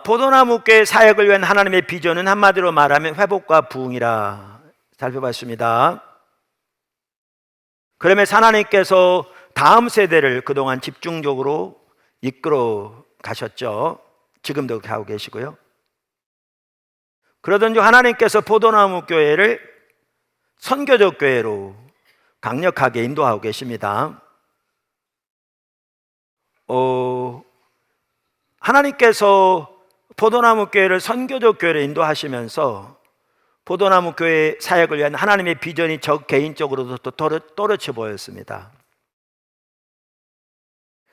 포도나무 교회 사역을 위한 하나님의 비전은 한마디로 말하면 회복과 부흥이라 살펴봤습니다. 그러면서 하나님께서 다음 세대를 그동안 집중적으로 이끌어 가셨죠. 지금도 그렇게 하고 계시고요. 그러던 중 하나님께서 포도나무 교회를 선교적 교회로 강력하게 인도하고 계십니다. 하나님께서 포도나무 교회를 선교적 교회로 인도하시면서 포도나무 교회 사역을 위한 하나님의 비전이 저 개인적으로도 또 또렷해 보였습니다.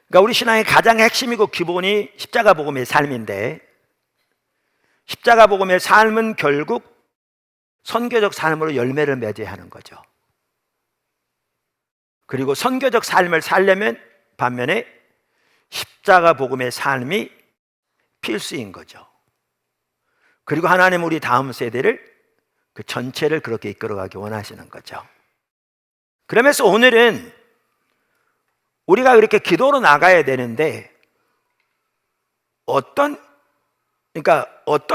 그러니까 우리 신앙의 가장 핵심이고 기본이 십자가 복음의 삶인데, 십자가 복음의 삶은 결국 선교적 삶으로 열매를 맺어야 하는 거죠. 그리고 선교적 삶을 살려면 반면에 십자가 복음의 삶이 필수인 거죠. 그리고 하나님 우리 다음 세대를 그 전체를 그렇게 이끌어가기 원하시는 거죠. 그러면서 오늘은 우리가 이렇게 기도로 나가야 되는데 어떤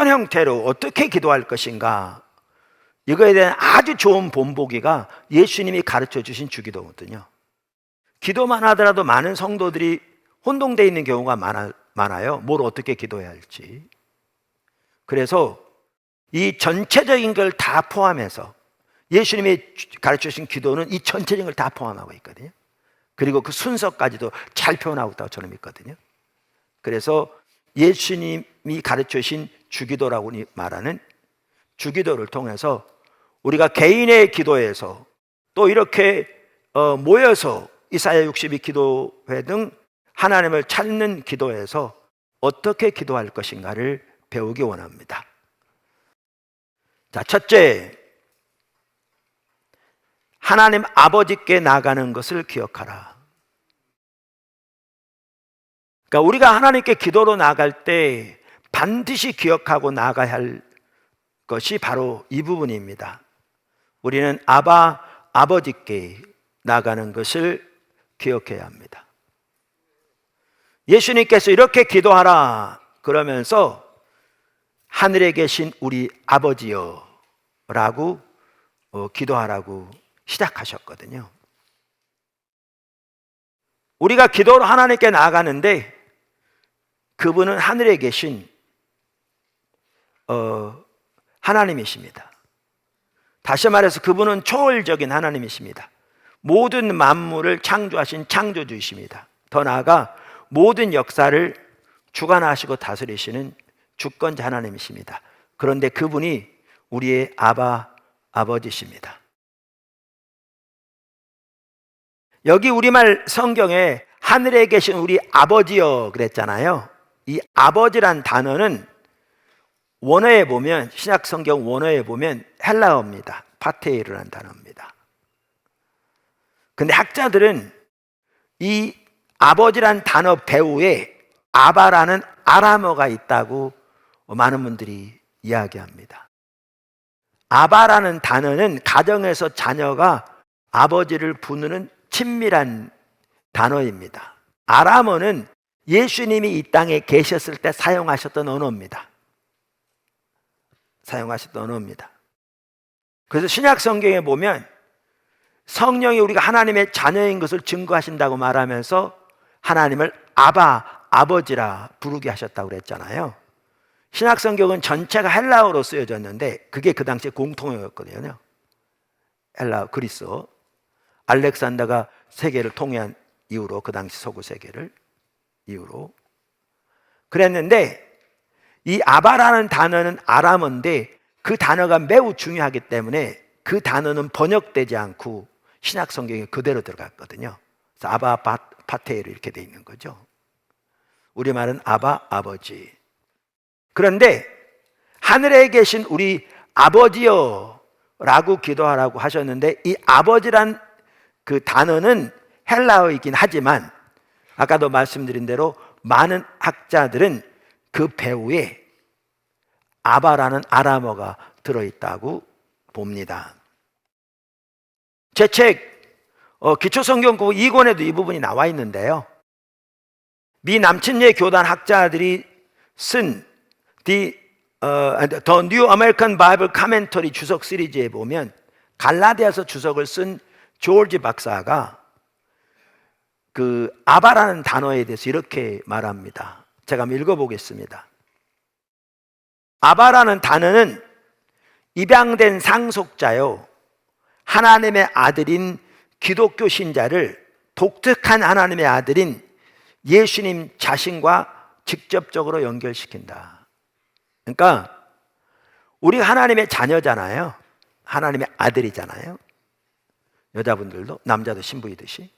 형태로 어떻게 기도할 것인가, 이거에 대한 아주 좋은 본보기가 예수님이 가르쳐 주신 주기도거든요. 기도만 하더라도 많은 성도들이 혼동되어 있는 경우가 많아요. 뭘 어떻게 기도해야 할지. 그래서 이 전체적인 걸 다 포함해서 예수님이 가르쳐 주신 기도는 이 전체적인 걸 다 포함하고 있거든요. 그리고 그 순서까지도 잘 표현하고 있다고 저는 믿거든요. 그래서 예수님이 가르쳐 주신 주기도라고 말하는 주기도를 통해서 우리가 개인의 기도에서 또 이렇게 모여서 이사야 62 기도회 등 하나님을 찾는 기도에서 어떻게 기도할 것인가를 배우기 원합니다. 자, 첫째, 하나님 아버지께 나가는 것을 기억하라. 그러니까 우리가 하나님께 기도로 나갈 때 반드시 기억하고 나가야 할 것이 바로 이 부분입니다. 우리는 아버지께 나가는 것을 기억해야 합니다. 예수님께서 이렇게 기도하라 그러면서 하늘에 계신 우리 아버지여 라고 기도하라고 시작하셨거든요. 우리가 기도로 하나님께 나아가는데 그분은 하늘에 계신 하나님이십니다. 다시 말해서 그분은 초월적인 하나님이십니다. 모든 만물을 창조하신 창조주이십니다. 더 나아가 모든 역사를 주관하시고 다스리시는 주권자 하나님이십니다. 그런데 그분이 우리의 아버지십니다. 여기 우리말 성경에 하늘에 계신 우리 아버지여 그랬잖아요. 이 아버지란 단어는 원어에 보면, 신약 성경 원어에 보면 헬라어입니다. 파테이르라는 단어입니다. 근데 학자들은 이 아버지란 단어 배후에 아바라는 아람어가 있다고 많은 분들이 이야기합니다. 아바라는 단어는 가정에서 자녀가 아버지를 부르는 친밀한 단어입니다. 아람어는 예수님이 이 땅에 계셨을 때 사용하셨던 언어입니다. 그래서 신약 성경에 보면 성령이 우리가 하나님의 자녀인 것을 증거하신다고 말하면서 하나님을 아버지라 부르게 하셨다고 그랬잖아요. 신약 성경은 전체가 헬라어로 쓰여졌는데 그게 그 당시에 공통어였거든요. 헬라어, 그리스어. 알렉산더가 세계를 통일한 이후로, 그 당시 서구 세계를 이후로 그랬는데, 이 아바라는 단어는 아람어인데 그 단어가 매우 중요하기 때문에 그 단어는 번역되지 않고 신약 성경에 그대로 들어갔거든요. 그래서 아바 파테르 이렇게 돼 있는 거죠. 우리말은 아버지. 그런데 하늘에 계신 우리 아버지여 라고 기도하라고 하셨는데, 이 아버지란 그 단어는 헬라어이긴 하지만 아까도 말씀드린 대로 많은 학자들은 그 배후에 아바라는 아람어가 들어있다고 봅니다. 제 책 기초성경국 2권에도 이 부분이 나와 있는데요, 미 남친예 교단 학자들이 쓴 The New American Bible Commentary 주석 시리즈에 보면 갈라디아서 주석을 쓴 조지 박사가 그 아바라는 단어에 대해서 이렇게 말합니다. 제가 한번 읽어보겠습니다. 아바라는 단어는 입양된 상속자요, 하나님의 아들인 기독교 신자를 독특한 하나님의 아들인 예수님 자신과 직접적으로 연결시킨다. 그러니까 우리 하나님의 자녀잖아요. 하나님의 아들이잖아요. 여자분들도 남자도 신부이듯이.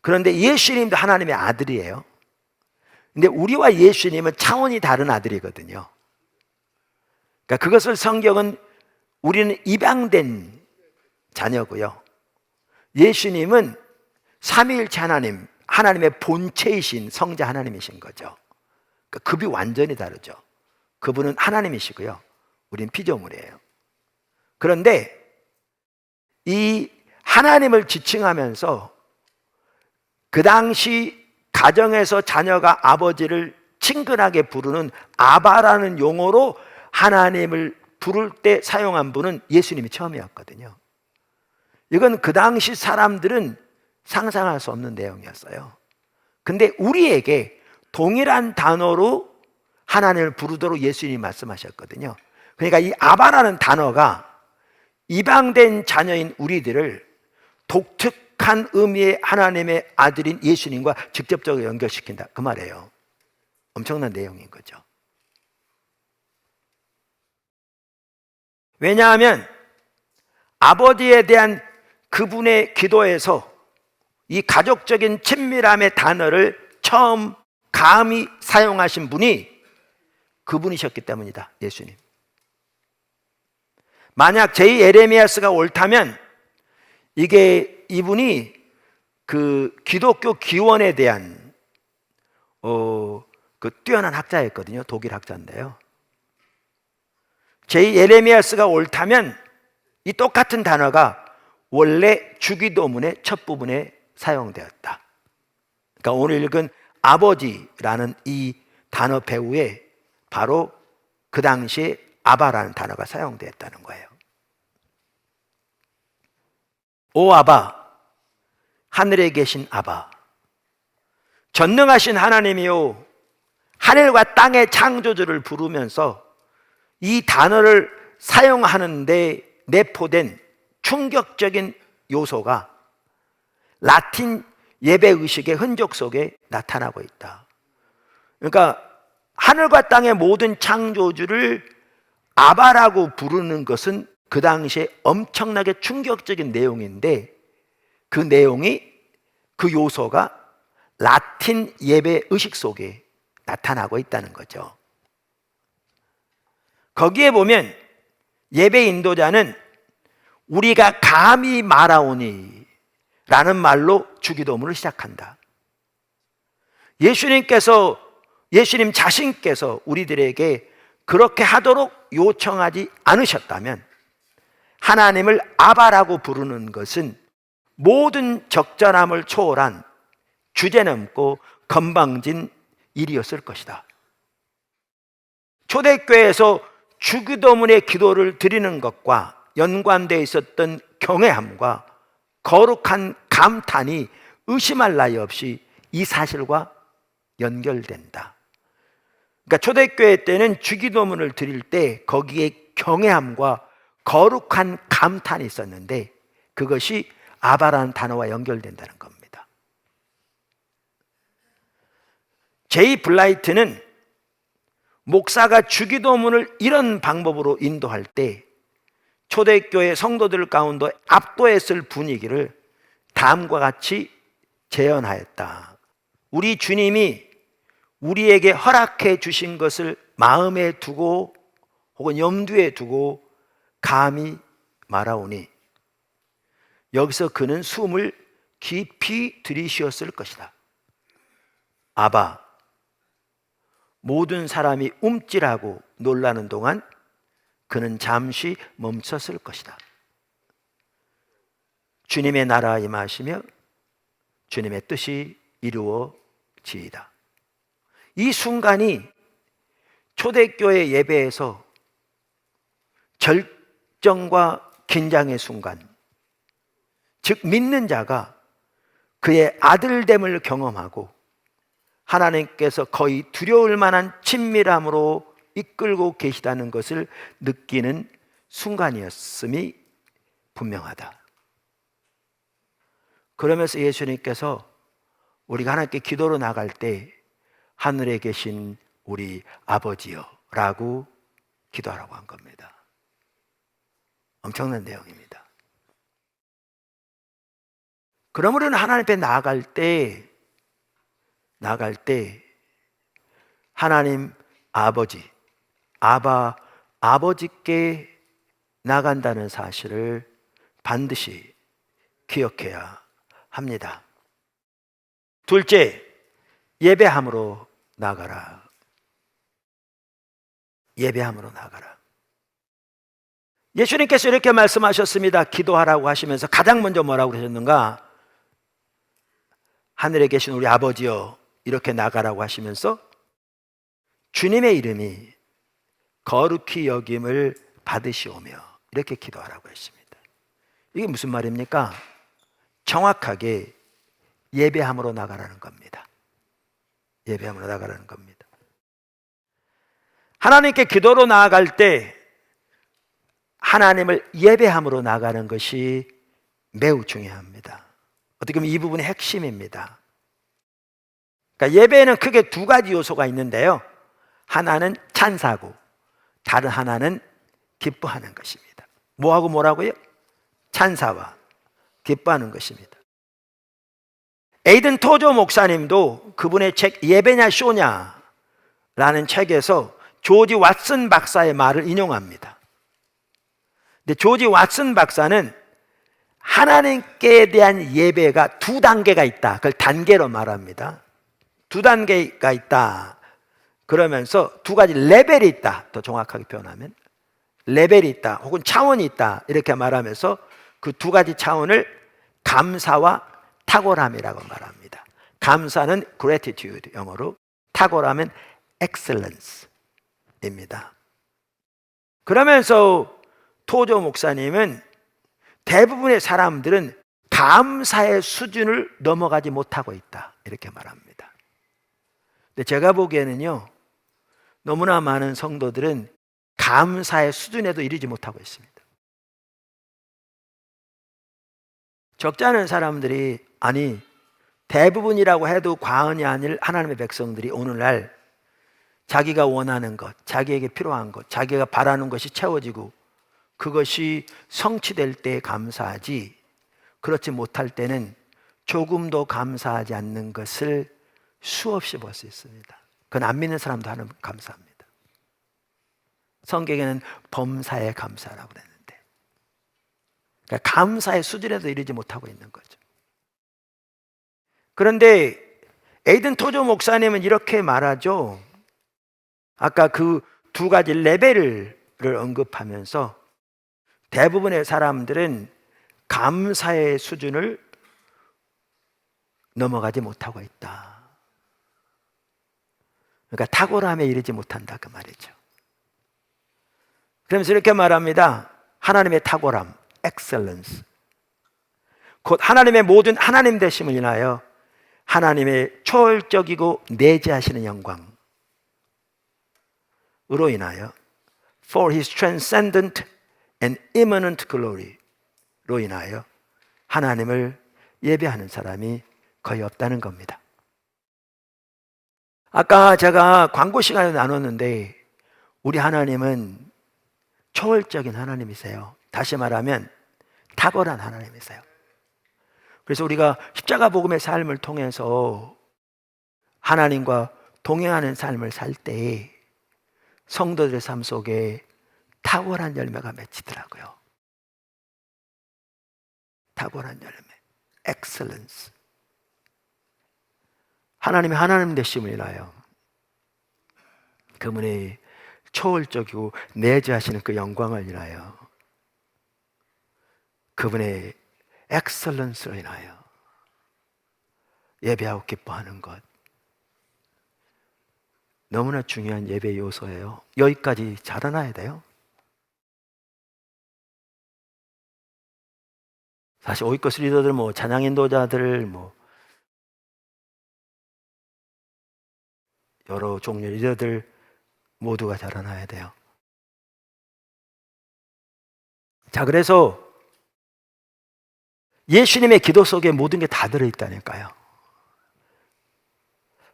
그런데 예수님도 하나님의 아들이에요. 근데 우리와 예수님은 차원이 다른 아들이거든요. 그러니까 그것을 성경은 우리는 입양된 자녀고요, 예수님은 삼위일체 하나님, 하나님의 본체이신 성자 하나님이신 거죠. 그러니까 급이 완전히 다르죠. 그분은 하나님이시고요, 우린 피조물이에요. 그런데 이 하나님을 지칭하면서 그 당시 가정에서 자녀가 아버지를 친근하게 부르는 아바라는 용어로 하나님을 부를 때 사용한 분은 예수님이 처음이었거든요. 이건 그 당시 사람들은 상상할 수 없는 내용이었어요. 근데 우리에게 동일한 단어로 하나님을 부르도록 예수님이 말씀하셨거든요. 그러니까 이 아바라는 단어가 입양된 자녀인 우리들을 독특한 의미의 하나님의 아들인 예수님과 직접적으로 연결시킨다, 그 말이에요. 엄청난 내용인 거죠. 왜냐하면 아버지에 대한 그분의 기도에서 이 가족적인 친밀함의 단어를 처음 감히 사용하신 분이 그분이셨기 때문이다, 예수님. 만약 제2 예레미야스가 옳다면 이게 이분이 그 기독교 기원에 대한 그 뛰어난 학자였거든요. 독일 학자인데요. 제2 예레미야스가 옳다면 이 똑같은 단어가 원래 주기도문의 첫 부분에 사용되었다. 그러니까 오늘 읽은 아버지라는 이 단어 배후에 바로 그 당시에 아바라는 단어가 사용되었다는 거예요. 오 아바, 하늘에 계신 아바, 전능하신 하나님이요, 하늘과 땅의 창조주를 부르면서 이 단어를 사용하는데 내포된 충격적인 요소가 라틴 예배의식의 흔적 속에 나타나고 있다. 그러니까 하늘과 땅의 모든 창조주를 아바라고 부르는 것은 그 당시에 엄청나게 충격적인 내용인데, 그 내용이, 그 요소가 라틴 예배 의식 속에 나타나고 있다는 거죠. 거기에 보면 예배 인도자는 우리가 감히 말하오니 라는 말로 주기도문을 시작한다. 예수님 자신께서 우리들에게 그렇게 하도록 요청하지 않으셨다면 하나님을 아바라고 부르는 것은 모든 적절함을 초월한 주제넘고 건방진 일이었을 것이다. 초대교회에서 주기도문의 기도를 드리는 것과 연관되어 있었던 경외함과 거룩한 감탄이 의심할 나위 없이 이 사실과 연결된다. 그러니까 초대교회 때는 주기도문을 드릴 때 거기에 경외함과 거룩한 감탄이 있었는데 그것이 아바라는 단어와 연결된다는 겁니다. 제이 블라이트는 목사가 주기도문을 이런 방법으로 인도할 때 초대교회 성도들 가운데 압도했을 분위기를 다음과 같이 재현하였다. 우리 주님이 우리에게 허락해 주신 것을 마음에 두고 혹은 염두에 두고 감히 말하오니 여기서 그는 숨을 깊이 들이쉬었을 것이다. 아바, 모든 사람이 움찔하고 놀라는 동안 그는 잠시 멈췄을 것이다. 주님의 나라 임하시며 주님의 뜻이 이루어지이다. 이 순간이 초대교회 예배에서 절정과 긴장의 순간, 즉 믿는 자가 그의 아들됨을 경험하고 하나님께서 거의 두려울 만한 친밀함으로 이끌고 계시다는 것을 느끼는 순간이었음이 분명하다. 그러면서 예수님께서 우리가 하나님께 기도로 나갈 때 하늘에 계신 우리 아버지여 라고 기도하라고 한 겁니다. 엄청난 내용입니다. 그러므로 하나님 앞에 나아갈 때 하나님 아버지, 아버지께 나간다는 사실을 반드시 기억해야 합니다. 둘째, 예배함으로 나가라. 예배함으로 나가라. 예수님께서 이렇게 말씀하셨습니다. 기도하라고 하시면서 가장 먼저 뭐라고 그러셨는가? 하늘에 계신 우리 아버지여, 이렇게 나가라고 하시면서 주님의 이름이 거룩히 여김을 받으시오며 이렇게 기도하라고 했습니다. 이게 무슨 말입니까? 정확하게 예배함으로 나가라는 겁니다. 예배함으로 나가라는 겁니다. 하나님께 기도로 나아갈 때 하나님을 예배함으로 나가는 것이 매우 중요합니다. 어떻게 보면 이 부분이 핵심입니다. 그러니까 예배에는 크게 두 가지 요소가 있는데요. 하나는 찬사고 다른 하나는 기뻐하는 것입니다. 뭐하고 뭐라고요? 찬사와 기뻐하는 것입니다. 에이든 토저 목사님도 그분의 책 예배냐 쇼냐 라는 책에서 조지 왓슨 박사의 말을 인용합니다. 근데 조지 왓슨 박사는 하나님께 대한 예배가 두 단계가 있다. 그걸 단계로 말합니다. 두 단계가 있다. 그러면서 두 가지 레벨이 있다. 더 정확하게 표현하면 레벨이 있다. 혹은 차원이 있다. 이렇게 말하면서 그 두 가지 차원을 감사와 탁월함이라고 말합니다. 감사는 gratitude 영어로, 탁월함은 excellence입니다. 그러면서 토조 목사님은 대부분의 사람들은 감사의 수준을 넘어가지 못하고 있다. 이렇게 말합니다. 근데 제가 보기에는요, 너무나 많은 성도들은 감사의 수준에도 이르지 못하고 있습니다. 적지 않은 사람들이, 아니 대부분이라고 해도 과언이 아닐 하나님의 백성들이 오늘날 자기가 원하는 것, 자기에게 필요한 것, 자기가 바라는 것이 채워지고 그것이 성취될 때 감사하지, 그렇지 못할 때는 조금도 감사하지 않는 것을 수없이 볼 수 있습니다. 그건 안 믿는 사람도 하는 감사합니다. 성경에는 범사에 감사라고 그랬는데, 그러니까 감사의 수준에도 이르지 못하고 있는 거죠. 그런데 에이든 토조 목사님은 이렇게 말하죠. 아까 그 두 가지 레벨을 언급하면서 대부분의 사람들은 감사의 수준을 넘어가지 못하고 있다. 그러니까 탁월함에 이르지 못한다 그 말이죠. 그러면서 이렇게 말합니다. 하나님의 탁월함, excellence, 곧 하나님의 모든 하나님 되심을 인하여 하나님의 초월적이고 내재하시는 영광으로 인하여 for his transcendent and immanent glory로 인하여 하나님을 예배하는 사람이 거의 없다는 겁니다. 아까 제가 광고 시간에 나눴는데 우리 하나님은 초월적인 하나님이세요. 다시 말하면 탁월한 하나님이세요. 그래서 우리가 십자가 복음의 삶을 통해서 하나님과 동행하는 삶을 살 때 성도들의 삶 속에 탁월한 열매가 맺히더라고요. 탁월한 열매, excellence. 하나님의 하나님 되심을 인하여 그분의 초월적이고 내재하시는 그 영광을 인하여 그분의 엑셀런스로 인하여 예배하고 기뻐하는 것, 너무나 중요한 예배 요소예요. 여기까지 자라나야 돼요. 사실 오이코스 리더들, 찬양 인도자들, 여러 종류 리더들 모두가 자라나야 돼요. 자, 그래서 예수님의 기도 속에 모든 게 다 들어있다니까요.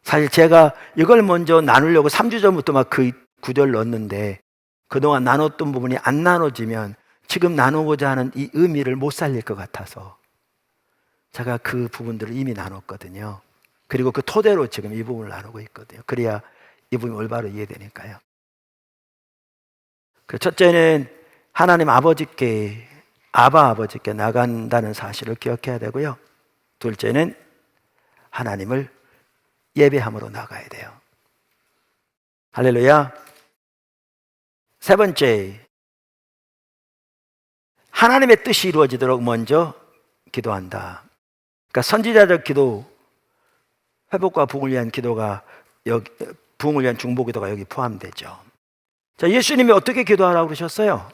사실 제가 이걸 먼저 나누려고 3주 전부터 막 그 구절 넣었는데, 그동안 나눴던 부분이 안 나눠지면 지금 나누고자 하는 이 의미를 못 살릴 것 같아서 제가 그 부분들을 이미 나눴거든요. 그리고 그 토대로 지금 이 부분을 나누고 있거든요. 그래야 이 부분이 올바로 이해되니까요. 그 첫째는 하나님 아버지께, 아버지께 나간다는 사실을 기억해야 되고요. 둘째는 하나님을 예배함으로 나가야 돼요. 할렐루야. 세 번째, 하나님의 뜻이 이루어지도록 먼저 기도한다. 그러니까 선지자적 기도, 회복과 부흥을 위한 기도가 여기, 부흥을 위한 중보기도가 여기 포함되죠. 자, 예수님이 어떻게 기도하라고 그러셨어요?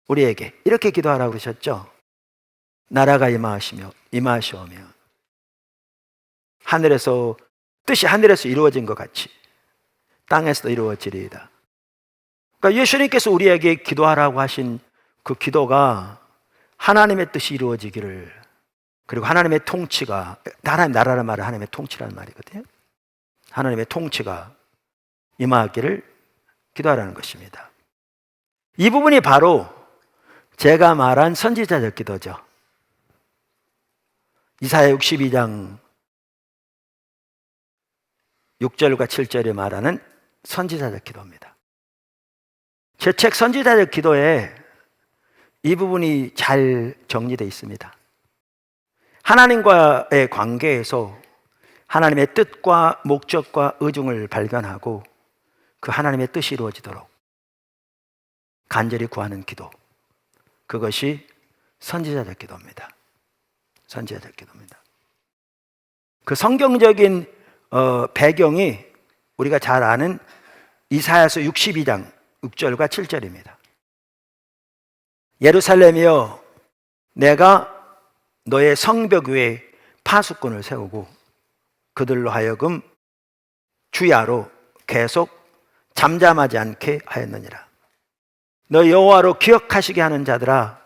우리에게 이렇게 기도하라고 그러셨죠. 나라가 임하시오며 하늘에서, 뜻이 하늘에서 이루어진 것 같이 땅에서도 이루어지리이다. 그러니까 예수님께서 우리에게 기도하라고 하신 그 기도가 하나님의 뜻이 이루어지기를, 그리고 하나님의 통치가, 하나님 나라라는 말은 하나님의 통치라는 말이거든요. 하나님의 통치가 임하기를 기도하라는 것입니다. 이 부분이 바로 제가 말한 선지자적 기도죠. 이사야 62장 6절과 7절에 말하는 선지자적 기도입니다. 제 책 선지자적 기도에 이 부분이 잘 정리되어 있습니다. 하나님과의 관계에서 하나님의 뜻과 목적과 의중을 발견하고 그 하나님의 뜻이 이루어지도록 간절히 구하는 기도, 그것이 선지자적 기도입니다. 선지자적 기도입니다. 그 성경적인 배경이 우리가 잘 아는 이사야서 62장 6절과 7절입니다. 예루살렘이여, 내가 너의 성벽 위에 파수꾼을 세우고 그들로 하여금 주야로 계속 잠잠하지 않게 하였느니라. 너 여호와로 기억하시게 하는 자들아,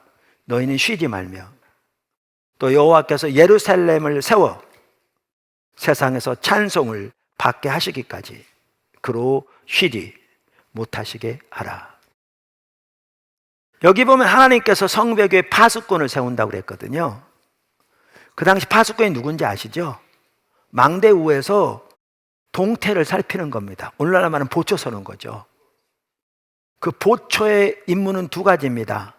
너희는 쉬지 말며, 또 여호와께서 예루살렘을 세워 세상에서 찬송을 받게 하시기까지 그로 쉬지 못하시게 하라. 여기 보면 하나님께서 성벽 위에 파수꾼을 세운다고 그랬거든요. 그 당시 파수꾼이 누군지 아시죠? 망대우에서 동태를 살피는 겁니다. 오늘날 말하면 보초 서는 거죠. 그 보초의 임무는 두 가지입니다.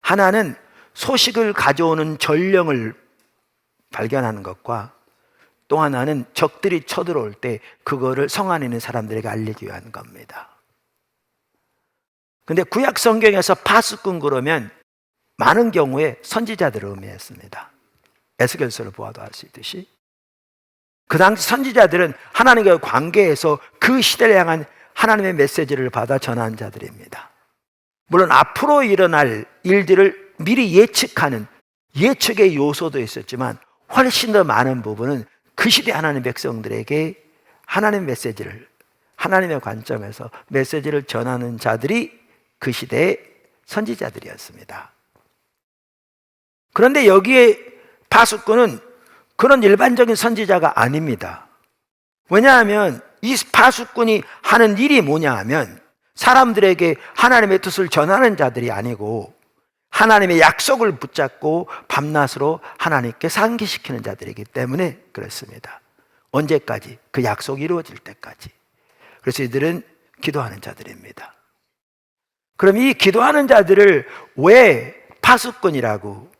하나는 소식을 가져오는 전령을 발견하는 것과, 또 하나는 적들이 쳐들어올 때 그거를 성 안에 있는 사람들에게 알리기 위한 겁니다. 근데 구약 성경에서 파수꾼 그러면 많은 경우에 선지자들을 의미했습니다. 에스겔서를 보아도 알 수 있듯이 그 당시 선지자들은 하나님과의 관계에서 그 시대를 향한 하나님의 메시지를 받아 전하는 자들입니다. 물론 앞으로 일어날 일들을 미리 예측하는 예측의 요소도 있었지만, 훨씬 더 많은 부분은 그 시대 하나님의 백성들에게 하나님의 메시지를, 하나님의 관점에서 메시지를 전하는 자들이 그 시대의 선지자들이었습니다. 그런데 여기에 파수꾼은 그런 일반적인 선지자가 아닙니다. 왜냐하면 이 파수꾼이 하는 일이 뭐냐 하면 사람들에게 하나님의 뜻을 전하는 자들이 아니고 하나님의 약속을 붙잡고 밤낮으로 하나님께 상기시키는 자들이기 때문에 그렇습니다. 언제까지? 그 약속이 이루어질 때까지. 그래서 이들은 기도하는 자들입니다. 그럼 이 기도하는 자들을 왜 파수꾼이라고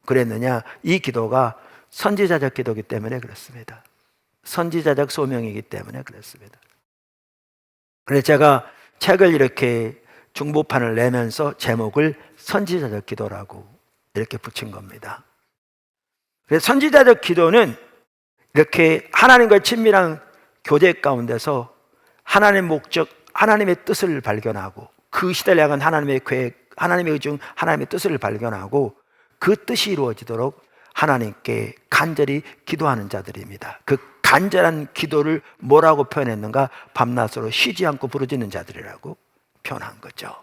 그랬느냐? 이 기도가 선지자적 기도이기 때문에 그렇습니다. 선지자적 소명이기 때문에 그렇습니다. 그래서 제가 책을 이렇게 중보판을 내면서 제목을 선지자적 기도라고 이렇게 붙인 겁니다. 그래서 선지자적 기도는 이렇게 하나님과의 친밀한 교제 가운데서 하나님의 목적, 하나님의 뜻을 발견하고 그 시대를 향한 하나님의 계획, 하나님의 의중, 하나님의 뜻을 발견하고 그 뜻이 이루어지도록 하나님께 간절히 기도하는 자들입니다. 그 간절한 기도를 뭐라고 표현했는가? 밤낮으로 쉬지 않고 부르짖는 자들이라고 표현한 거죠.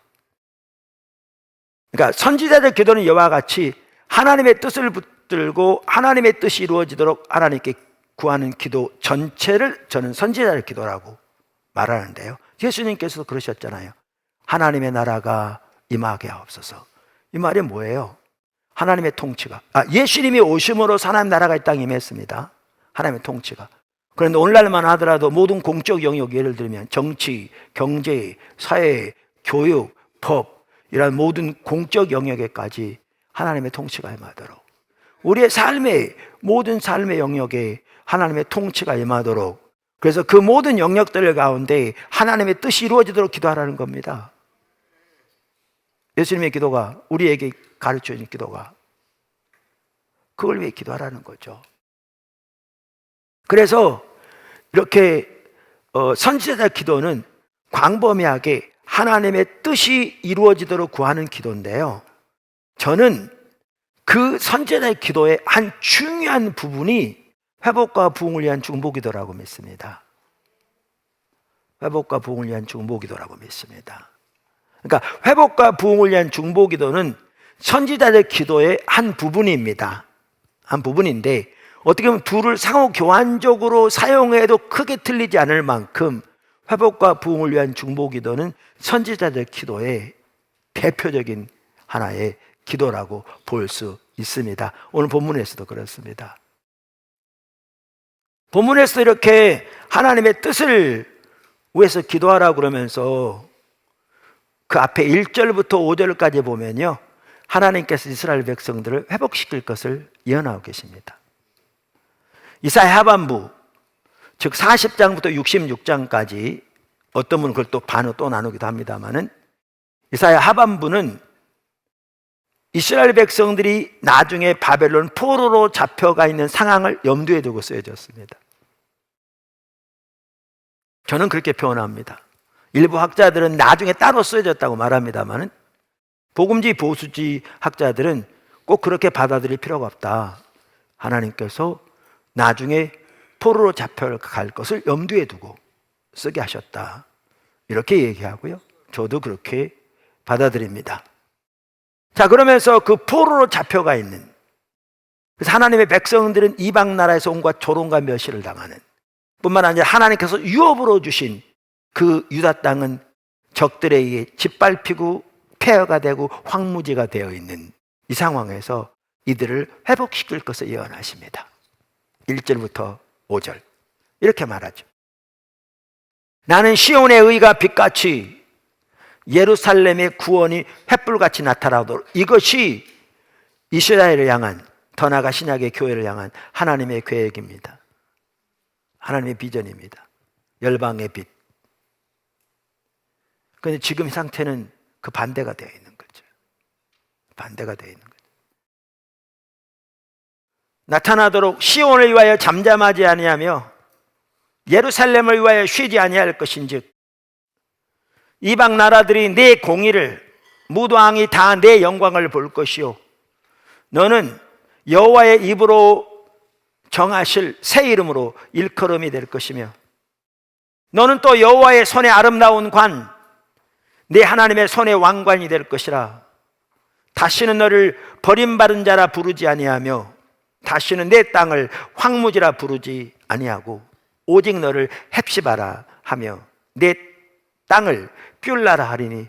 그러니까 선지자들 기도는 이와 같이 하나님의 뜻을 붙들고 하나님의 뜻이 이루어지도록 하나님께 구하는 기도 전체를 저는 선지자들 기도라고 말하는데요. 예수님께서도 그러셨잖아요. 하나님의 나라가 임하게 하옵소서. 이 말이 뭐예요? 하나님의 통치가, 예수님이 오심으로 하나님 나라가 이 땅에 임했습니다. 하나님의 통치가. 그런데 오늘날만 하더라도 모든 공적 영역, 예를 들면 정치, 경제, 사회, 교육, 법, 이런 모든 공적 영역에까지 하나님의 통치가 임하도록, 우리의 삶의 모든 삶의 영역에 하나님의 통치가 임하도록, 그래서 그 모든 영역들 가운데 하나님의 뜻이 이루어지도록 기도하라는 겁니다. 예수님의 기도가, 우리에게 가르쳐주는 기도가 그걸 위해 기도하라는 거죠. 그래서 이렇게 선지자의 기도는 광범위하게 하나님의 뜻이 이루어지도록 구하는 기도인데요, 저는 그 선지자의 기도의 한 중요한 부분이 회복과 부흥을 위한 중보기도라고 믿습니다. 회복과 부흥을 위한 중보기도라고 믿습니다. 그러니까 회복과 부흥을 위한 중보기도는 선지자의 기도의 한 부분입니다. 한 부분인데 어떻게 보면 둘을 상호 교환적으로 사용해도 크게 틀리지 않을 만큼 회복과 부흥을 위한 중보기도는 선지자들 기도의 대표적인 하나의 기도라고 볼 수 있습니다. 오늘 본문에서도 그렇습니다. 본문에서 이렇게 하나님의 뜻을 위해서 기도하라고 그러면서 그 앞에 1절부터 5절까지 보면요, 하나님께서 이스라엘 백성들을 회복시킬 것을 예언하고 계십니다. 이사야 하반부, 즉 40장부터 66장까지, 어떤 분은 그걸 또 반으로 또 나누기도 합니다만은, 이사야 하반부는 이스라엘 백성들이 나중에 바벨론 포로로 잡혀가 있는 상황을 염두에 두고 쓰여졌습니다. 저는 그렇게 표현합니다. 일부 학자들은 나중에 따로 쓰여졌다고 말합니다만은, 복음주의 보수주의 학자들은 꼭 그렇게 받아들일 필요가 없다. 하나님께서 나중에 포로로 잡혀갈 것을 염두에 두고 쓰게 하셨다, 이렇게 얘기하고요. 저도 그렇게 받아들입니다. 자, 그러면서 그 포로로 잡혀가 있는, 그래서 하나님의 백성들은 이방 나라에서 온과 조롱과 멸시를 당하는, 뿐만 아니라 하나님께서 유업으로 주신 그 유다 땅은 적들에 의해 짓밟히고 폐허가 되고 황무지가 되어 있는 이 상황에서 이들을 회복시킬 것을 예언하십니다. 1절부터 5절 이렇게 말하죠. 나는 시온의 의가 빛같이 예루살렘의 구원이 횃불같이 나타나도록, 이것이 이스라엘을 향한, 더 나아가 신약의 교회를 향한 하나님의 계획입니다. 하나님의 비전입니다. 열방의 빛. 그런데 지금 상태는 그 반대가 되어 있는 거죠. 반대가 되어 있는 거죠. 나타나도록 시온을 위하여 잠잠하지 아니하며 예루살렘을 위하여 쉬지 아니할 것인즉, 이방 나라들이 내 공의를, 무도왕이 다 내 영광을 볼 것이요, 너는 여호와의 입으로 정하실 새 이름으로 일컬음이 될 것이며, 너는 또 여호와의 손에 아름다운 관, 내 하나님의 손의 왕관이 될 것이라. 다시는 너를 버림받은 자라 부르지 아니하며 다시는 내 땅을 황무지라 부르지 아니하고 오직 너를 헵시바라 하며 내 땅을 뷸라라 하리니,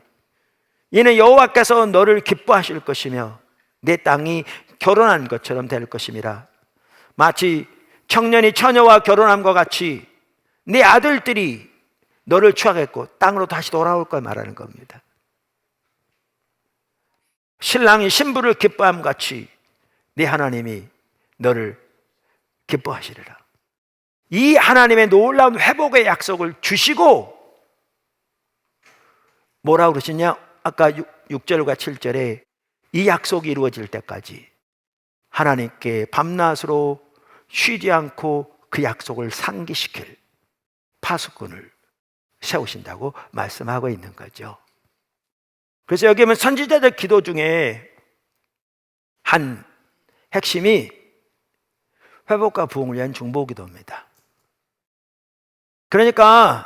이는 여호와께서 너를 기뻐하실 것이며 내 땅이 결혼한 것처럼 될 것임이라. 마치 청년이 처녀와 결혼함과 같이 내 아들들이 너를 취하겠고 땅으로 다시 돌아올 걸 말하는 겁니다. 신랑이 신부를 기뻐함 같이 네 하나님이 너를 기뻐하시리라. 이 하나님의 놀라운 회복의 약속을 주시고 뭐라고 그러시냐? 아까 6절과 7절에 이 약속이 이루어질 때까지 하나님께 밤낮으로 쉬지 않고 그 약속을 상기시킬 파수꾼을 세우신다고 말씀하고 있는 거죠. 그래서 여기 보면 선지자들 기도 중에 한 핵심이 회복과 부흥을 위한 중보기도입니다. 그러니까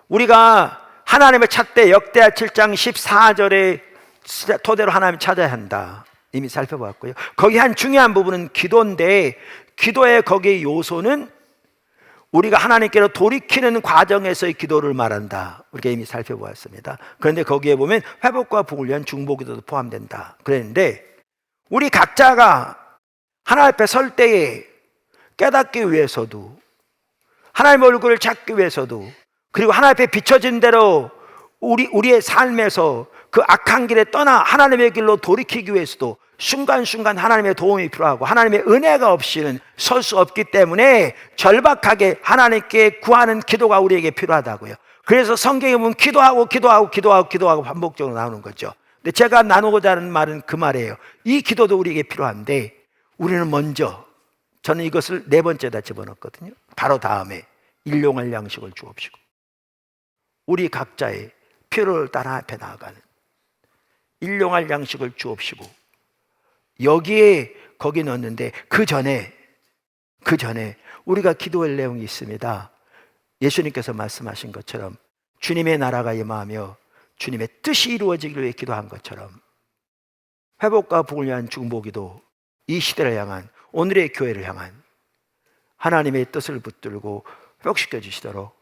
우리가 하나님을 찾되 역대하 7장 14절에 토대로 하나님을 찾아야 한다. 이미 살펴봤고요. 거기 한 중요한 부분은 기도인데, 기도의 거기의 요소는 우리가 하나님께로 돌이키는 과정에서의 기도를 말한다. 우리가 이미 살펴보았습니다. 그런데 거기에 보면 회복과 부흥을 위한 중보기도도 포함된다. 그랬는데 우리 각자가 하나님 앞에 설 때에 깨닫기 위해서도, 하나님의 얼굴을 찾기 위해서도, 그리고 하나님 앞에 비춰진 대로 우리의 삶에서 그 악한 길에 떠나 하나님의 길로 돌이키기 위해서도 순간순간 하나님의 도움이 필요하고 하나님의 은혜가 없이는 설 수 없기 때문에 절박하게 하나님께 구하는 기도가 우리에게 필요하다고요. 그래서 성경에 보면 기도하고 반복적으로 나오는 거죠. 근데 제가 나누고자 하는 말은 그 말이에요. 이 기도도 우리에게 필요한데 우리는 먼저, 저는 이것을 네 번째다 집어넣었거든요. 바로 다음에 일용할 양식을 주옵시고, 우리 각자의 필요를 따라 앞에 나아가는 일용할 양식을 주옵시고, 여기에 거기 넣었는데 그 전에 우리가 기도할 내용이 있습니다. 예수님께서 말씀하신 것처럼 주님의 나라가 임하며 주님의 뜻이 이루어지기를 위해 기도한 것처럼 회복과 부흥을 위한 중보기도, 이 시대를 향한, 오늘의 교회를 향한 하나님의 뜻을 붙들고 회복시켜 주시도록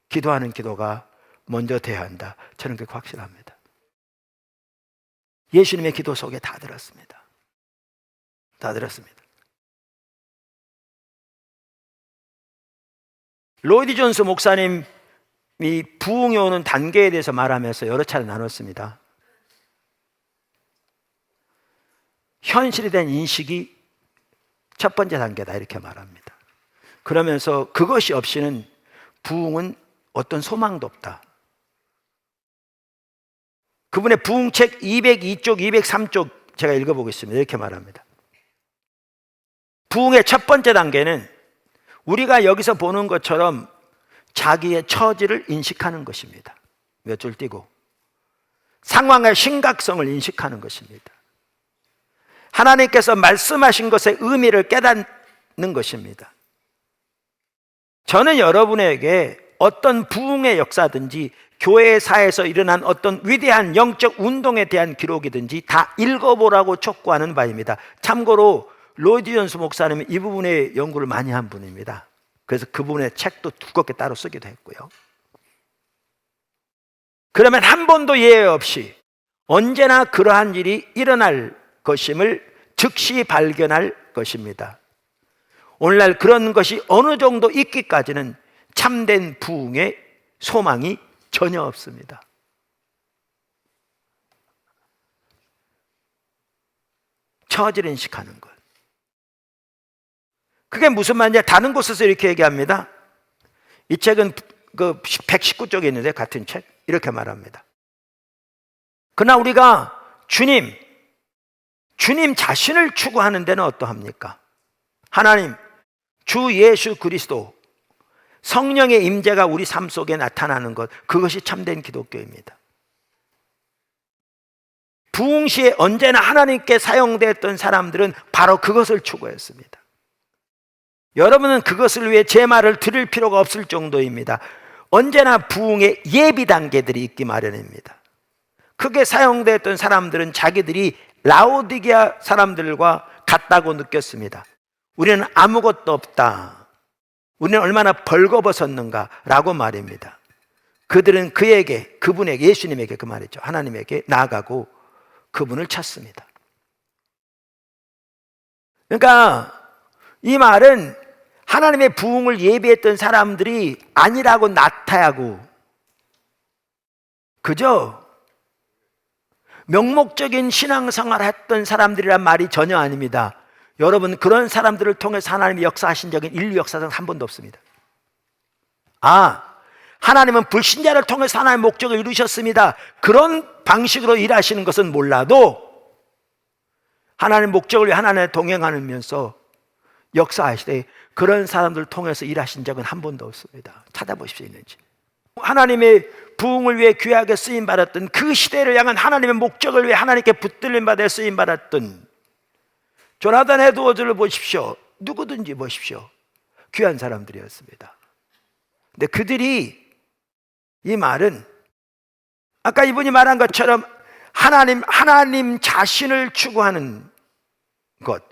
기도하는 기도가 먼저 돼야 한다. 저는 그렇게 확신합니다. 예수님의 기도 속에 다 들었습니다. 다 들었습니다. 로이드 존스 목사님이 부흥에 오는 단계에 대해서 말하면서 여러 차례 나눴습니다. 현실에 대한 인식이 첫 번째 단계다, 이렇게 말합니다. 그러면서 그것이 없이는 부흥은 어떤 소망도 없다. 그분의 부흥책 202쪽, 203쪽 제가 읽어보겠습니다. 이렇게 말합니다. 부흥의 첫 번째 단계는 우리가 여기서 보는 것처럼 자기의 처지를 인식하는 것입니다. 몇 줄 띄고 상황의 심각성을 인식하는 것입니다. 하나님께서 말씀하신 것의 의미를 깨닫는 것입니다. 저는 여러분에게 어떤 부흥의 역사든지 교회사에서 일어난 어떤 위대한 영적 운동에 대한 기록이든지 다 읽어보라고 촉구하는 바입니다. 참고로 로이드 존스 목사님은 이 부분에 연구를 많이 한 분입니다. 그래서 그 부분의 책도 두껍게 따로 쓰기도 했고요. 그러면 한 번도 예외 없이 언제나 그러한 일이 일어날 것임을 즉시 발견할 것입니다. 오늘날 그런 것이 어느 정도 있기까지는 참된 부흥의 소망이 전혀 없습니다. 처지를 인식하는 것. 그게 무슨 말이냐? 다른 곳에서 이렇게 얘기합니다. 이 책은 그 119쪽에 있는데 같은 책 이렇게 말합니다. 그러나 우리가 주님 자신을 추구하는 데는 어떠합니까? 하나님, 주 예수 그리스도, 성령의 임재가 우리 삶 속에 나타나는 것, 그것이 참된 기독교입니다. 부흥 시에 언제나 하나님께 사용됐던 사람들은 바로 그것을 추구했습니다. 여러분은 그것을 위해 제 말을 들을 필요가 없을 정도입니다. 언제나 부흥의 예비 단계들이 있기 마련입니다. 크게 사용됐던 사람들은 자기들이 라오디게아 사람들과 같다고 느꼈습니다. 우리는 아무것도 없다. 우리는 얼마나 벌거벗었는가 라고 말입니다. 그들은 그분에게, 예수님에게, 그 말이죠, 하나님에게 나아가고 그분을 찾습니다. 그러니까 이 말은 하나님의 부흥을 예비했던 사람들이 아니라고 나타하고, 그죠? 명목적인 신앙생활을 했던 사람들이란 말이 전혀 아닙니다. 여러분, 그런 사람들을 통해서 하나님이 역사하신 적은 인류 역사상 한 번도 없습니다. 하나님은 불신자를 통해서 하나님의 목적을 이루셨습니다. 그런 방식으로 일하시는 것은 몰라도 하나님의 목적을 위해 하나님과 동행하면서 역사하시되 그런 사람들을 통해서 일하신 적은 한 번도 없습니다. 찾아보십시오, 있는지. 하나님의 부흥을 위해 귀하게 쓰임받았던, 그 시대를 향한 하나님의 목적을 위해 하나님께 붙들림 받아 쓰임받았던 조나단 에드워즈를 보십시오. 누구든지 보십시오. 귀한 사람들이었습니다. 근데 그들이, 이 말은 아까 이분이 말한 것처럼 하나님 자신을 추구하는 것,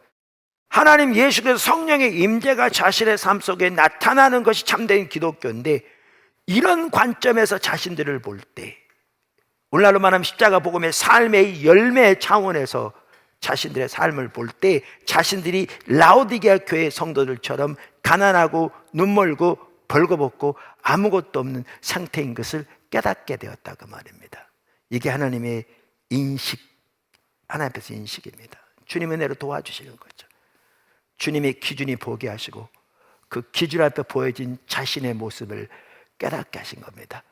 하나님 예수께서 성령의 임재가 자신의 삶 속에 나타나는 것이 참된 기독교인데, 이런 관점에서 자신들을 볼 때, 오늘날로 말하면 십자가 복음의 삶의 열매 차원에서 자신들의 삶을 볼 때, 자신들이 라오디게아 교회 성도들처럼 가난하고 눈멀고 벌거벗고 아무것도 없는 상태인 것을 깨닫게 되었다고 말입니다. 이게 하나님의 인식, 하나님 앞에서 인식입니다. 주님의 은혜로 도와주시는 거죠. 주님의 기준이 보게 하시고 그 기준 앞에 보여진 자신의 모습을 깨닫게 하신 겁니다.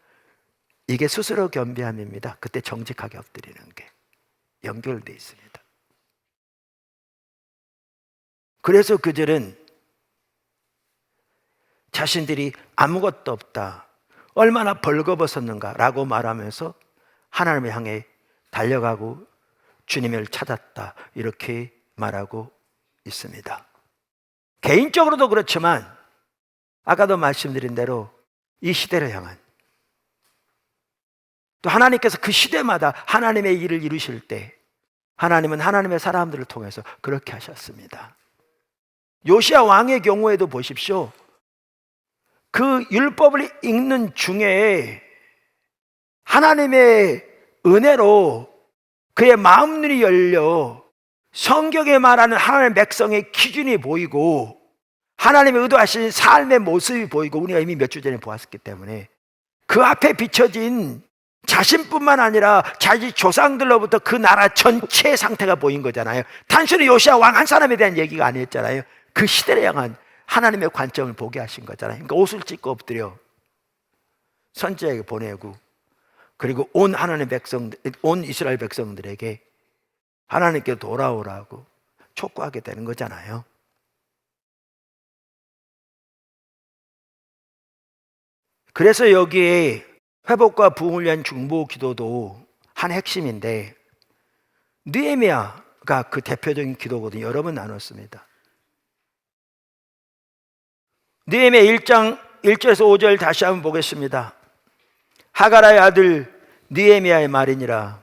이게 스스로 겸비함입니다. 그때 정직하게 엎드리는 게 연결되어 있습니다. 그래서 그들은 자신들이 아무것도 없다, 얼마나 벌거벗었는가 라고 말하면서 하나님을 향해 달려가고 주님을 찾았다, 이렇게 말하고 있습니다. 개인적으로도 그렇지만 아까도 말씀드린 대로 이 시대를 향한, 또 하나님께서 그 시대마다 하나님의 일을 이루실 때 하나님은 하나님의 사람들을 통해서 그렇게 하셨습니다. 요시야 왕의 경우에도 보십시오. 그 율법을 읽는 중에 하나님의 은혜로 그의 마음눈이 열려 성경에 말하는 하나님의 백성의 기준이 보이고 하나님의 의도하신 삶의 모습이 보이고, 우리가 이미 몇 주 전에 보았기 때문에 그 앞에 비춰진 자신뿐만 아니라 자기 조상들로부터 그 나라 전체의 상태가 보인 거잖아요. 단순히 요시야 왕 한 사람에 대한 얘기가 아니었잖아요. 그 시대를 향한 하나님의 관점을 보게 하신 거잖아요. 그러니까 옷을 찢고 엎드려 선지자에게 보내고, 그리고 온 하나님의 백성들, 온 이스라엘 백성들에게 하나님께 돌아오라고 촉구하게 되는 거잖아요. 그래서 여기에 회복과 부흥을 위한 중보 기도도 한 핵심인데, 느헤미야가 그 대표적인 기도거든요. 여러 번 나눴습니다. 느헤미야 1장 1절에서 5절 다시 한번 보겠습니다. 하가라의 아들 느헤미야의 말이니라.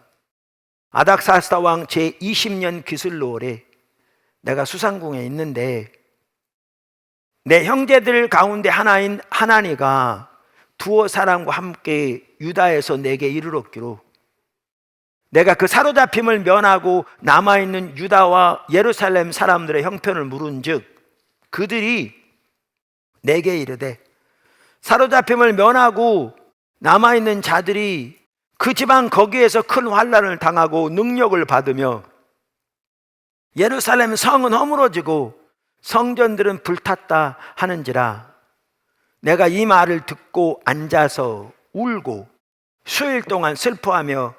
아닥사스다 왕 제20년 기슬로월에 내가 수상궁에 있는데 내 형제들 가운데 하나인 하나니가 두어 사람과 함께 유다에서 내게 이르렀기로, 내가 그 사로잡힘을 면하고 남아있는 유다와 예루살렘 사람들의 형편을 물은즉 그들이 내게 이르되, 사로잡힘을 면하고 남아있는 자들이 그 지방 거기에서 큰 환난을 당하고 능력을 받으며 예루살렘 성은 허물어지고 성전들은 불탔다 하는지라, 내가 이 말을 듣고 앉아서 울고 수일 동안 슬퍼하며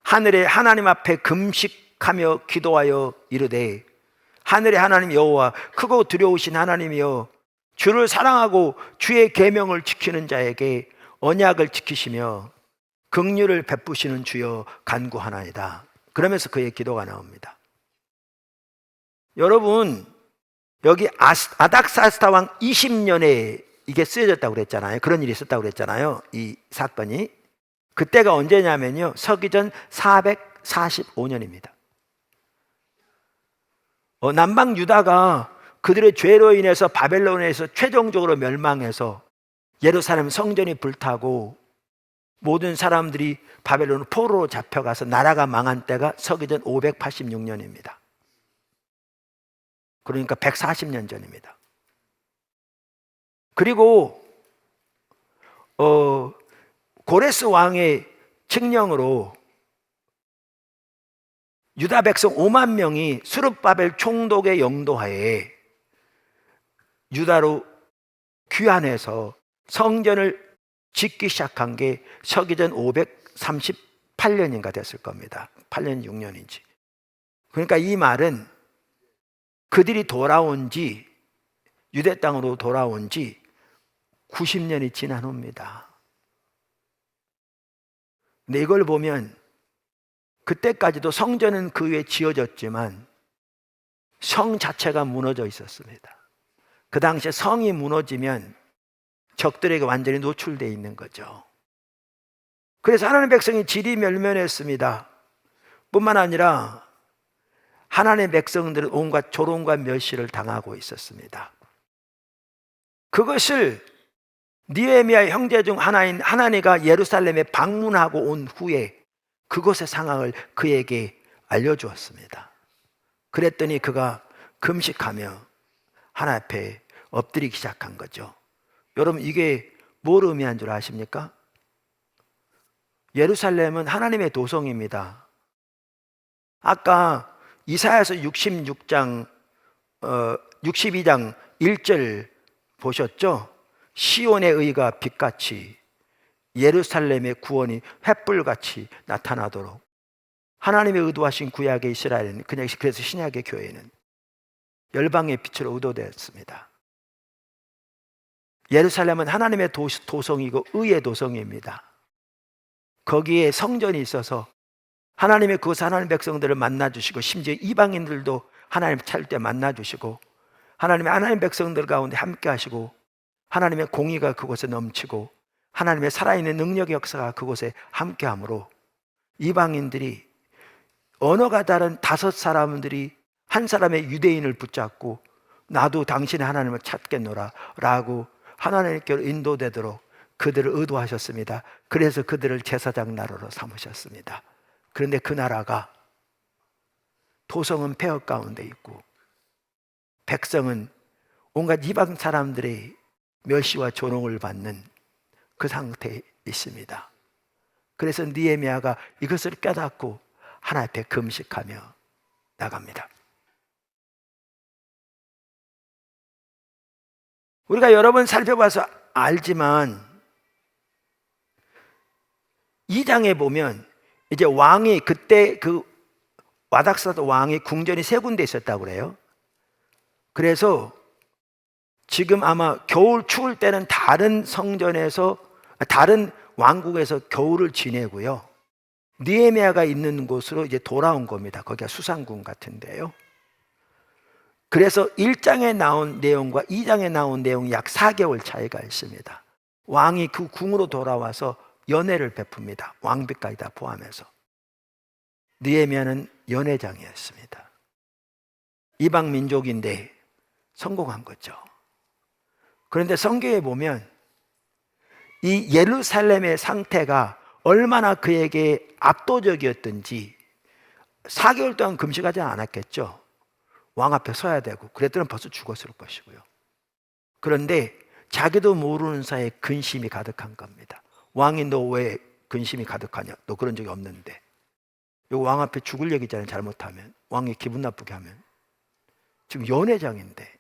하늘의 하나님 앞에 금식하며 기도하여 이르되, 하늘의 하나님 여호와, 크고 두려우신 하나님이여, 주를 사랑하고 주의 계명을 지키는 자에게 언약을 지키시며 긍휼을 베푸시는 주여 간구하나이다. 그러면서 그의 기도가 나옵니다. 여러분, 여기 아닥사스다 왕 20년에 이게 쓰여졌다고 그랬잖아요. 그런 일이 있었다고 그랬잖아요. 이 사건이. 그때가 언제냐면요, 서기전 445년입니다. 남방 유다가 그들의 죄로 인해서 바벨론에서 최종적으로 멸망해서 예루살렘 성전이 불타고 모든 사람들이 바벨론 포로로 잡혀가서 나라가 망한 때가 서기전 586년입니다. 그러니까 140년 전입니다. 그리고 고레스 왕의 칙령으로 유다 백성 5만 명이 스룹바벨 총독의 영도하에 유다로 귀환해서 성전을 짓기 시작한 게 서기전 538년인가 됐을 겁니다. 8년 6년인지. 그러니까 이 말은 그들이 돌아온 지, 유대 땅으로 돌아온 지 90년이 지난 후입니다. 근데 이걸 보면 그때까지도 성전은 그 위에 지어졌지만 성 자체가 무너져 있었습니다. 그 당시에 성이 무너지면 적들에게 완전히 노출되어 있는 거죠. 그래서 하나님의 백성이 지리멸면했습니다. 뿐만 아니라 하나님의 백성들은 온갖 조롱과 멸시를 당하고 있었습니다. 그것을 느헤미야의 형제 중 하나인 하나니가 예루살렘에 방문하고 온 후에 그곳의 상황을 그에게 알려주었습니다. 그랬더니 그가 금식하며 하나님 앞에 엎드리기 시작한 거죠. 여러분, 이게 뭘 의미한 줄 아십니까? 예루살렘은 하나님의 도성입니다. 아까 이사야서 62장 1절 보셨죠? 시온의 의가 빛같이 예루살렘의 구원이 횃불같이 나타나도록 하나님의 의도하신 구약의 이스라엘은 그래서 신약의 교회는 열방의 빛으로 의도되었습니다. 예루살렘은 하나님의 도성이고 의의 도성입니다. 거기에 성전이 있어서 하나님의 그곳에 하나님 백성들을 만나주시고 심지어 이방인들도 하나님 찾을 때 만나주시고 하나님 백성들 가운데 함께 하시고 하나님의 공의가 그곳에 넘치고 하나님의 살아있는 능력의 역사가 그곳에 함께하므로 이방인들이 언어가 다른 5사람들이 한 사람의 유대인을 붙잡고 나도 당신의 하나님을 찾겠노라 라고 하나님께로 인도되도록 그들을 의도하셨습니다. 그래서 그들을 제사장 나라로 삼으셨습니다. 그런데 그 나라가 도성은 폐허 가운데 있고 백성은 온갖 이방 사람들의 멸시와 조롱을 받는 그 상태에 있습니다. 그래서 느헤미야가 이것을 깨닫고 하나님 앞에 금식하며 나갑니다. 우리가 여러 번 살펴봐서 알지만 2장에 보면 이제 왕이 그때 그 와닥사드 왕이 궁전이 3군데 있었다고 그래요. 그래서 지금 아마 겨울 추울 때는 다른 성전에서 다른 왕국에서 겨울을 지내고요. 느헤미야가 있는 곳으로 이제 돌아온 겁니다. 거기가 수상궁 같은데요. 그래서 1장에 나온 내용과 2장에 나온 내용이 약 4개월 차이가 있습니다. 왕이 그 궁으로 돌아와서 연회를 베풉니다. 왕비까지 다 포함해서. 느헤미야는 연회장이었습니다. 이방 민족인데 성공한 거죠. 그런데 성경에 보면 이 예루살렘의 상태가 얼마나 그에게 압도적이었던지 4개월 동안 금식하지 않았겠죠. 왕 앞에 서야 되고 그랬더니 벌써 죽었을 것이고요. 그런데 자기도 모르는 사이에 근심이 가득한 겁니다. 왕이 너 왜 근심이 가득하냐? 너 그런 적이 없는데. 이거 왕 앞에 죽을 얘기잖아요. 잘못하면. 왕이 기분 나쁘게 하면. 지금 연회장인데.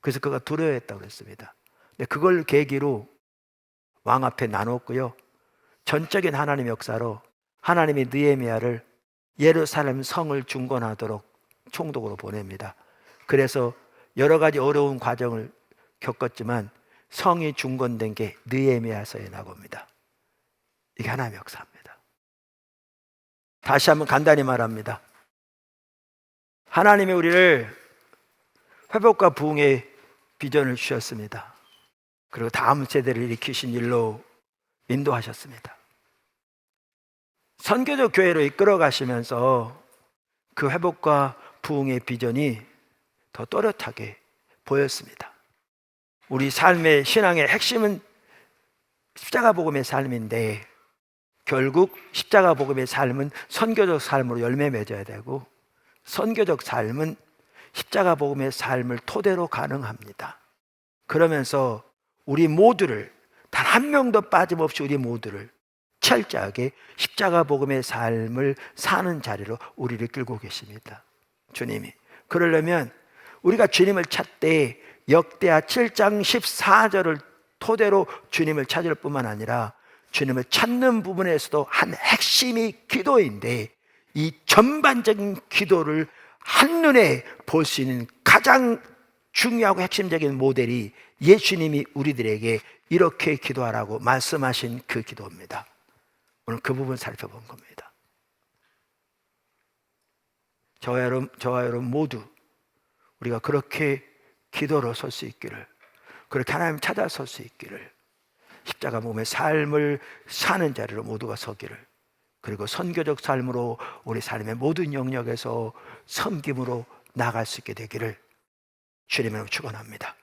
그래서 그가 두려워했다고 그랬습니다. 근데 그걸 계기로 왕 앞에 나눴고요. 전적인 하나님의 역사로 하나님이 느헤미야를 예루살렘 성을 중건하도록 총독으로 보냅니다. 그래서 여러 가지 어려운 과정을 겪었지만 성이 중건된 게 느헤미야서에 나옵니다. 이게 하나님의 역사입니다. 다시 한번 간단히 말합니다. 하나님이 우리를 회복과 부흥의 비전을 주셨습니다. 그리고 다음 세대를 일으키신 일로 인도하셨습니다. 선교적 교회로 이끌어 가시면서 그 회복과 부흥의 비전이 더 또렷하게 보였습니다. 우리 삶의 신앙의 핵심은 십자가 복음의 삶인데 결국 십자가 복음의 삶은 선교적 삶으로 열매 맺어야 되고 선교적 삶은 십자가 복음의 삶을 토대로 가능합니다. 그러면서 우리 모두를 단 한 명도 빠짐없이 우리 모두를 철저하게 십자가 복음의 삶을 사는 자리로 우리를 끌고 계십니다. 주님이. 그러려면 우리가 주님을 찾되 역대하 7장 14절을 토대로 주님을 찾을 뿐만 아니라 주님을 찾는 부분에서도 한 핵심이 기도인데 이 전반적인 기도를 한눈에 볼 수 있는 가장 중요하고 핵심적인 모델이 예수님이 우리들에게 이렇게 기도하라고 말씀하신 그 기도입니다. 오늘 그 부분 살펴본 겁니다. 저와 여러분 모두 우리가 그렇게 기도로 설 수 있기를, 그렇게 하나님 찾아설 수 있기를, 십자가 몸의 삶을 사는 자리로 모두가 서기를, 그리고 선교적 삶으로 우리 삶의 모든 영역에서 섬김으로 나아갈 수 있게 되기를 주님으로 축원합니다.